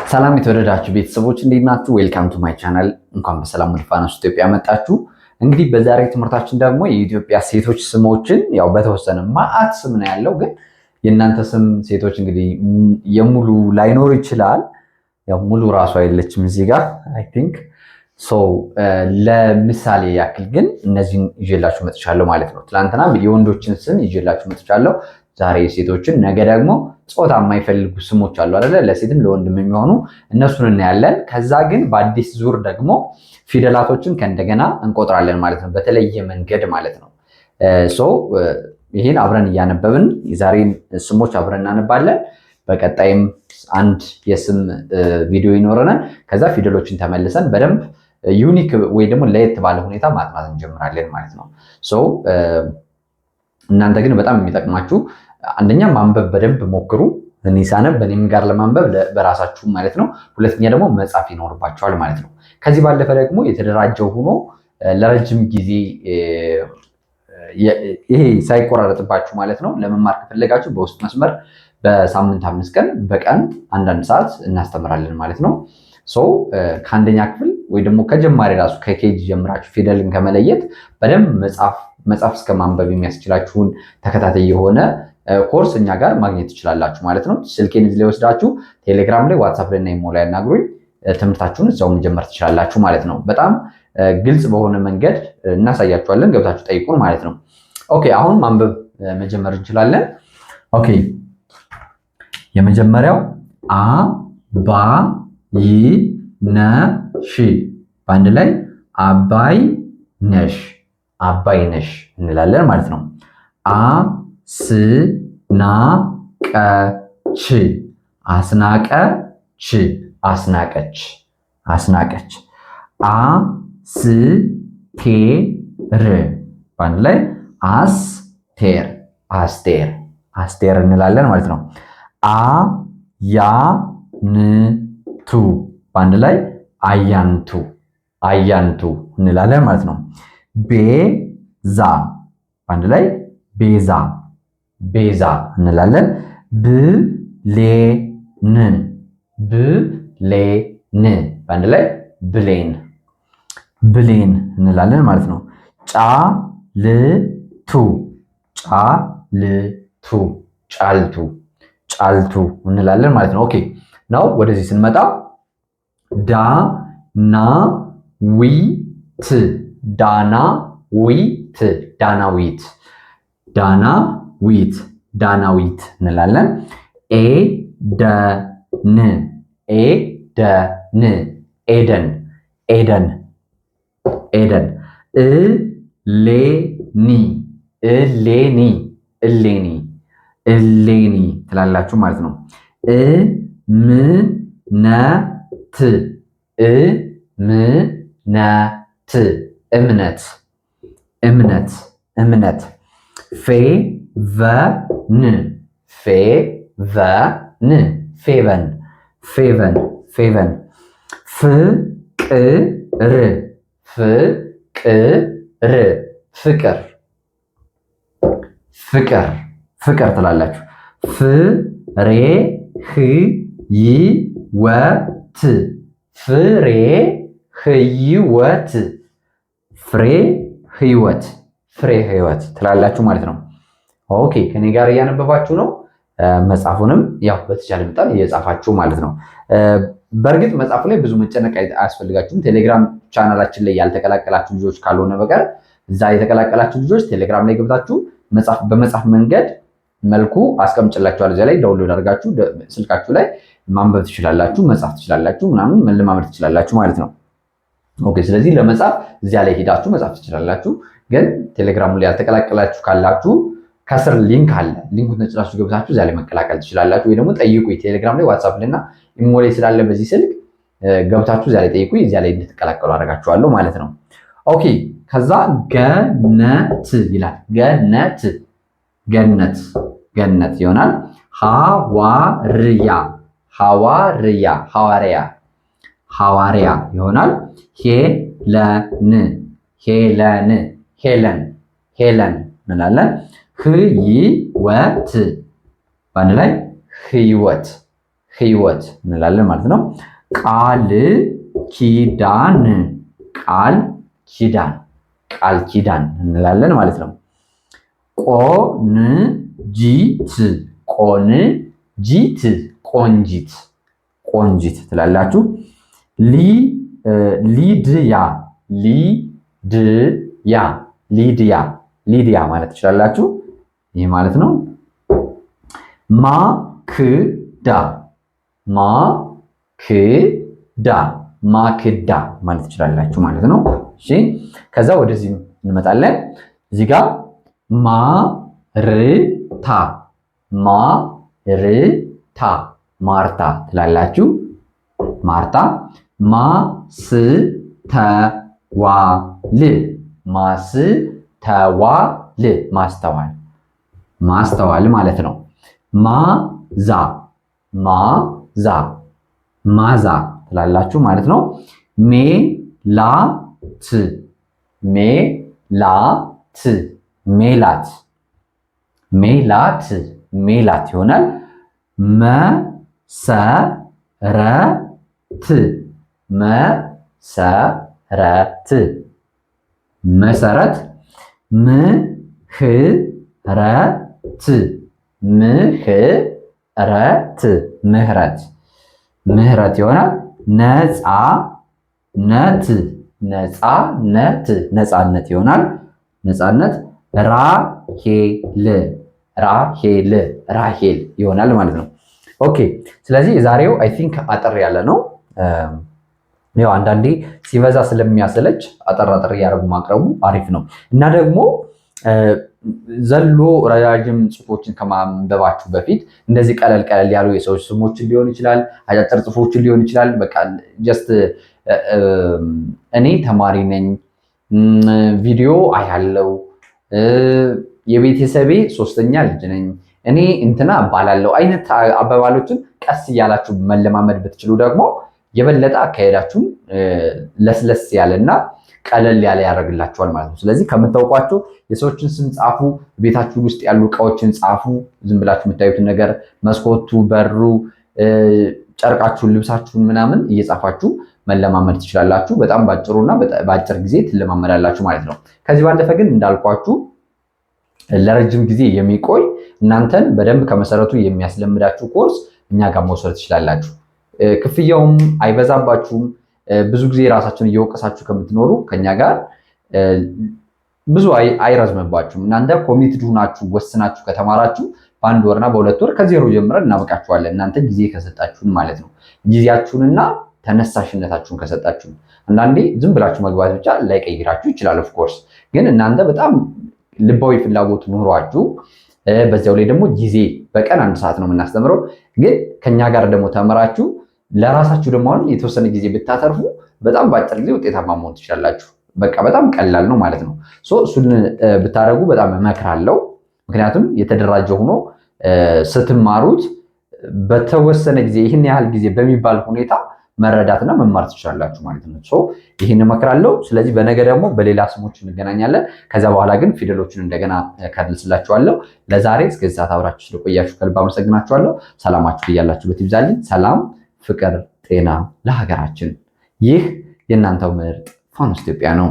ሰላም የተወደዳችሁ ቤተሰቦች እንዴት ናችሁ? ዌልካም ቱ ማይ ቻናል። እንኳን በሰላም ወደ ፋኖስ ኢትዮጵያ መጣችሁ። እንግዲህ በዛሬ ትምህርታችን ደግሞ የኢትዮጵያ ሴቶች ስሞችን ያው በተወሰነ ማአት ስም ነው ያለው፣ ግን የእናንተ ስም ሴቶች እንግዲህ የሙሉ ላይኖር ይችላል። ያው ሙሉ ራሱ አይደለችም እዚህ ጋር አይ ቲንክ ሶ ለምሳሌ ያክል ግን እነዚህን ይዤላችሁ መጥቻለሁ ማለት ነው። ትናንትና የወንዶችን ስም ይዤላችሁ መጥቻለሁ። ዛሬ ሴቶችን፣ ነገ ደግሞ ጾታ የማይፈልጉ ስሞች አሉ አይደለ? ለሴትም ለወንድም የሚሆኑ እነሱን እናያለን። ከዛ ግን በአዲስ ዙር ደግሞ ፊደላቶችን ከእንደገና እንቆጥራለን ማለት ነው፣ በተለየ መንገድ ማለት ነው። ይህን አብረን እያነበብን የዛሬን ስሞች አብረን እናነባለን። በቀጣይም አንድ የስም ቪዲዮ ይኖረናል። ከዛ ፊደሎችን ተመልሰን በደንብ ዩኒክ ወይ ደግሞ ለየት ባለ ሁኔታ ማጥናት እንጀምራለን ማለት ነው። እናንተ ግን በጣም የሚጠቅማችሁ አንደኛ ማንበብ በደንብ ሞክሩ። እኔ ሳነብ እኔም ጋር ለማንበብ በራሳችሁ ማለት ነው። ሁለተኛ ደግሞ መጻፍ ይኖርባችኋል ማለት ነው። ከዚህ ባለፈ ደግሞ የተደራጀው ሆኖ ለረጅም ጊዜ ይሄ ሳይቆራረጥባችሁ ማለት ነው ለመማር ከፈለጋችሁ በውስጥ መስመር በሳምንት 5 ቀን በቀን አንዳንድ ሰዓት እናስተምራለን ማለት ነው። ከአንደኛ ክፍል ወይ ደግሞ ከጀማሪ ራሱ ከኬጂ ጀምራችሁ ፊደልን ከመለየት በደንብ መጻፍ እስከ ማንበብ የሚያስችላችሁን ተከታታይ የሆነ ኮርስ እኛ ጋር ማግኘት ትችላላችሁ ማለት ነው። ስልኬን እዚህ ላይ ወስዳችሁ ቴሌግራም ላይ፣ ዋትስአፕ ላይ እና ኢሞ ላይ ያናግሩኝ። ትምህርታችሁን እዛው መጀመር ትችላላችሁ ማለት ነው። በጣም ግልጽ በሆነ መንገድ እናሳያችኋለን። ገብታችሁ ጠይቁን ማለት ነው። ኦኬ፣ አሁን ማንበብ መጀመር እንችላለን። ኦኬ፣ የመጀመሪያው አባይነሽ፣ በአንድ ላይ አባይ ነሽ፣ አባይ ነሽ እንላለን ማለት ነው። አስናቀች፣ አስናቀች፣ አስናቀች፣ አስናቀች። አስቴር፣ በአንድ ላይ አስቴር፣ አስቴር፣ አስቴር እንላለን ማለት ነው። አያንቱ፣ በአንድ ላይ አያንቱ፣ አያንቱ እንላለን ማለት ነው። ቤዛ፣ በአንድ ላይ ቤዛ፣ ቤዛ እንላለን። ብሌን፣ ብሌን፣ በአንድ ላይ ብሌን፣ ብሌን እንላለን ማለት ነው። ጫልቱ፣ ጫልቱ፣ ጫልቱ፣ ጫልቱ እንላለን ማለት ነው። ኦኬ ነው ወደዚህ ስንመጣ ዳናዊት፣ ዳናዊት፣ ዳናዊት፣ ዳናዊት፣ ዳናዊት እንላለን። ኤደን፣ ኤደን፣ ኤደን፣ ኤደን፣ ኤደን። እሌኒ፣ እሌኒ፣ እሌኒ፣ እሌኒ ትላላችሁ ማለት ነው። እምነት፣ እምነት፣ እምነት፣ እምነት፣ እምነት። ፌቨን፣ ፌቨን፣ ፌቨን፣ ፌቨን፣ ፌቨን። ፍቅር፣ ፍቅር፣ ፍቅር፣ ፍቅር፣ ፍቅር ትላላችሁ። ፍሬ ህይወት፣ ፍሬ ህይወት፣ ፍሬ ህይወት፣ ፍሬ ህይወት ትላላችሁ ማለት ነው። ኦኬ ከኔ ጋር እያነበባችሁ ነው። መጽሐፉንም ያው በተቻለ መጠን እየጻፋችሁ ማለት ነው። በእርግጥ መጽሐፉ ላይ ብዙ መጨነቅ አያስፈልጋችሁም። ቴሌግራም ቻናላችን ላይ ያልተቀላቀላችሁ ልጆች ካልሆነ በቀር እዛ የተቀላቀላችሁ ልጆች ቴሌግራም ላይ ገብታችሁ በመጽሐፍ መንገድ መልኩ አስቀምጭላችኋል። እዚያ ላይ ዳውንሎድ አድርጋችሁ ስልካችሁ ላይ ማንበብ ትችላላችሁ፣ መጻፍ ትችላላችሁ፣ ምናምን መለማመድ ትችላላችሁ ማለት ነው። ኦኬ ስለዚህ ለመጻፍ እዚያ ላይ ሄዳችሁ መጻፍ ትችላላችሁ። ግን ቴሌግራሙ ላይ ያልተቀላቀላችሁ ካላችሁ ከስር ሊንክ አለ። ሊንኩን ተጭናችሁ ገብታችሁ እዚያ ላይ መቀላቀል ትችላላችሁ። ወይ ደግሞ ጠይቁ። ቴሌግራም ላይ፣ ዋትስአፕ ላይ እና ኢሞ ላይ ስላለ በዚህ ስልክ ገብታችሁ እዚያ ላይ ጠይቁ። እዚያ ላይ እንድትቀላቀሉ አደርጋችኋለሁ ማለት ነው። ኦኬ ከዛ ገነት ይላል። ገነት፣ ገነት፣ ገነት ይሆናል። ሐዋርያ፣ ሐዋርያ፣ ሐዋርያ፣ ሐዋርያ ይሆናል። ሄለን፣ ሄለን፣ ሄለን፣ ሄለን እንላለን። ህይወት በአንድ ላይ ህይወት ህይወት እንላለን ማለት ነው። ቃል ኪዳን ቃል ኪዳን ቃል ኪዳን እንላለን ማለት ነው። ቆንጂት ቆንጂት ቆንጂት ቆንጂት ትላላችሁ። ሊድያ ሊድያ ሊድያ ሊድያ ማለት ትችላላችሁ። ይህ ማለት ነው። ማክዳ ማክዳ ማክዳ ማለት ትችላላችሁ ማለት ነው። እሺ ከዛ ወደዚህ እንመጣለን። እዚህ ጋር ማርታ ማርታ ማርታ ትላላችሁ። ማርታ ማስተዋል ማስተዋል ማስተዋል ማስተዋል ማለት ነው። ማዛ ማዛ ማዛ ትላላችሁ ማለት ነው። ሜላት ሜላት ሜላት ሜላት ሜላት ይሆናል። መሰረት መሰረት መሰረት ምህረት ምህረት ምህረት ምህረት ይሆናል። ነፃነት ነፃነት ነፃነት ይሆናል። ነፃነት ራሄል ራሄል ራሄል ይሆናል ማለት ነው። ኦኬ ስለዚህ የዛሬው አይ ቲንክ አጠር ያለ ነው። ያው አንዳንዴ ሲበዛ ስለሚያሰለች አጠር አጠር እያደረጉ ማቅረቡ አሪፍ ነው እና ደግሞ ዘሎ ረጃጅም ጽሁፎችን ከማንበባችሁ በፊት እንደዚህ ቀለል ቀለል ያሉ የሰዎች ስሞችን ሊሆን ይችላል፣ አጫጭር ጽሁፎችን ሊሆን ይችላል። በቃ ጀስት እኔ ተማሪ ነኝ፣ ቪዲዮ አያለው፣ የቤተሰቤ ሶስተኛ ልጅ ነኝ፣ እኔ እንትና እባላለሁ አይነት አባባሎችን ቀስ እያላችሁ መለማመድ ብትችሉ ደግሞ የበለጠ አካሄዳችሁን ለስለስ ያለና ቀለል ያለ ያደርግላችኋል ማለት ነው። ስለዚህ ከምታውቋቸው የሰዎችን ስም ጻፉ፣ ቤታችሁ ውስጥ ያሉ እቃዎችን ጻፉ። ዝም ብላችሁ የምታዩትን ነገር መስኮቱ፣ በሩ፣ ጨርቃችሁን፣ ልብሳችሁን ምናምን እየጻፋችሁ መለማመድ ትችላላችሁ። በጣም ባጭሩና በአጭር ጊዜ ትለማመዳላችሁ ማለት ነው። ከዚህ ባለፈ ግን እንዳልኳችሁ ለረጅም ጊዜ የሚቆይ እናንተን በደንብ ከመሰረቱ የሚያስለምዳችሁ ኮርስ እኛ ጋር መውሰድ ትችላላችሁ። ክፍያውም አይበዛባችሁም። ብዙ ጊዜ ራሳችሁን እየወቀሳችሁ ከምትኖሩ ከኛ ጋር ብዙ አይረዝምባችሁም። እናንተ ኮሚትድ ሆናችሁ ወስናችሁ ከተማራችሁ በአንድ ወርና በሁለት ወር ከዜሮ ጀምረን እናበቃችኋለን። እናንተ ጊዜ ከሰጣችሁን ማለት ነው። ጊዜያችሁንና ተነሳሽነታችሁን ከሰጣችሁን። አንዳንዴ ዝም ብላችሁ መግባት ብቻ ላይቀይራችሁ ይችላል። ኦፍኮርስ ግን እናንተ በጣም ልባዊ ፍላጎት ኖሯችሁ በዚያው ላይ ደግሞ ጊዜ በቀን 1 ሰዓት ነው የምናስተምረው። ግን ከኛ ጋር ደግሞ ተምራችሁ ለራሳችሁ ደግሞ አሁን የተወሰነ ጊዜ ብታተርፉ በጣም በአጭር ጊዜ ውጤታማ መሆን ትችላላችሁ። በቃ በጣም ቀላል ነው ማለት ነው። እሱን ብታደርጉ በጣም እመክራለሁ። ምክንያቱም የተደራጀ ሆኖ ስትማሩት በተወሰነ ጊዜ ይህን ያህል ጊዜ በሚባል ሁኔታ መረዳትና መማር ትችላላችሁ ማለት ነው። ይህን እመክራለሁ። ስለዚህ በነገ ደግሞ በሌላ ስሞች እንገናኛለን። ከዛ በኋላ ግን ፊደሎችን እንደገና ከድልስላችኋለሁ። ለዛሬ እስከዚህ ሰዓት አብራችሁ ስለቆያችሁ ከልብ አመሰግናችኋለሁ። ሰላማችሁ እያላችሁበት ይብዛልኝ። ሰላም፣ ፍቅር፣ ጤና ለሀገራችን። ይህ የእናንተው ምርጥ ፋኖስ ኢትዮጵያ ነው።